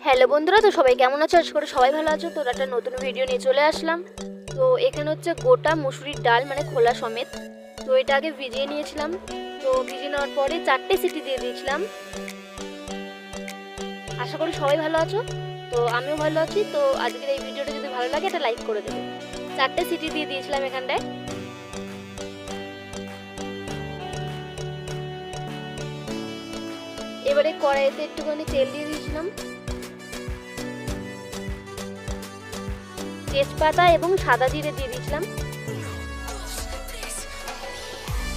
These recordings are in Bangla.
হ্যালো বন্ধুরা, তো সবাই কেমন আছো? আশা করি সবাই ভালো আছো। তো একটা নতুন ভিডিও নিয়ে চলে আসলাম। তো এখানে হচ্ছে গোটা মুসুরির ডাল, মানে খোলা সমেত। তো এটা আগে ভিজিয়ে নিয়েছিলাম। তো ভিজিয়ে নেওয়ার পরে 4টে সিটি দিয়ে দিয়েছিলাম। আশা করি সবাই ভালো আছো। তো আমিও ভালো আছি। তো আজকের এই ভিডিওটা যদি ভালো লাগে একটা লাইক করে দেবে। 4টে সিটি দিয়ে দিয়েছিলাম এখানটায়। এবারে কড়াইতে একটুখানি তেল দিয়ে দিয়েছিলাম, তেজপাতা এবং সাদা জিরে দিয়ে দিয়েছিলাম।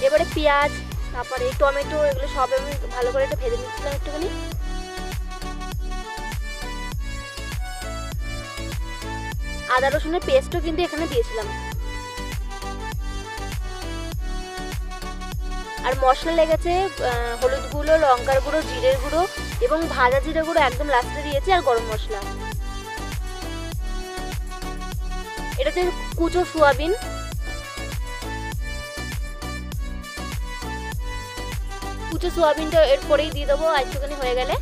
এবারে পেঁয়াজ, তারপরে টমেটো, এগুলো সব আমি ভালো করে একটু ভেজে নিচ্ছিলাম একটুখানি। আদা রসুনের পেস্টও কিন্তু এখানে দিয়েছিলাম। আর মশলা লেগেছে হলুদ গুঁড়ো, লঙ্কার গুঁড়ো, জিরের গুঁড়ো এবং ভাজা জিরে গুঁড়ো একদম লাস্টে দিয়েছি, আর গরম মশলা। এটাতে কুচো সোয়াবিন, কুচো সোয়াবিনটা এরপরেই দিয়ে দেবো আর একটুখানি হয়ে গেলে।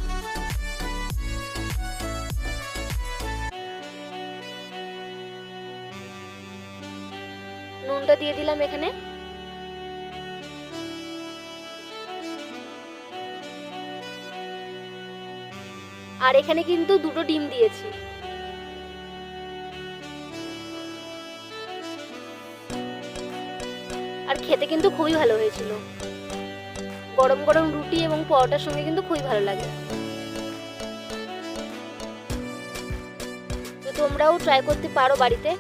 নুনটা দিয়ে দিলাম এখানে। আর এখানে কিন্তু 2টো ডিম দিয়েছি। আর খেতে কিন্তু খুবই ভালো হয়েছিল। গরম গরম রুটি এবং পরোটার সঙ্গে কিন্তু খুবই ভালো লাগে। তো তোমরাও ট্রাই করতে পারো বাড়িতে।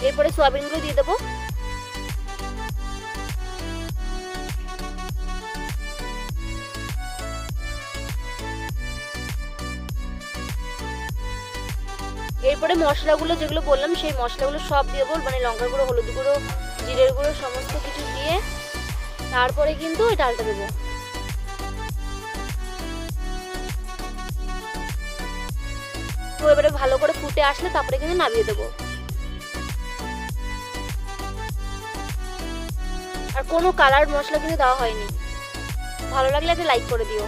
এরপরে সোয়াবিনগুলো দিয়ে দেবো। এরপরে মশলাগুলো যেগুলো বললাম সেই মশলাগুলো সব দিয়ে দেবো, মানে লঙ্কার গুঁড়ো, হলুদ গুঁড়ো, জিরের গুঁড়ো সমস্ত কিছু দিয়ে তারপরে কিন্তু ওই ডালটা দেবো। তো এবারে ভালো করে ফুটে আসলে তারপরে কিন্তু নামিয়ে দেবো। আর কোনো কালার মশলা কিন্তু দেওয়া হয়নি। ভালো লাগলে একটা লাইক করে দিও।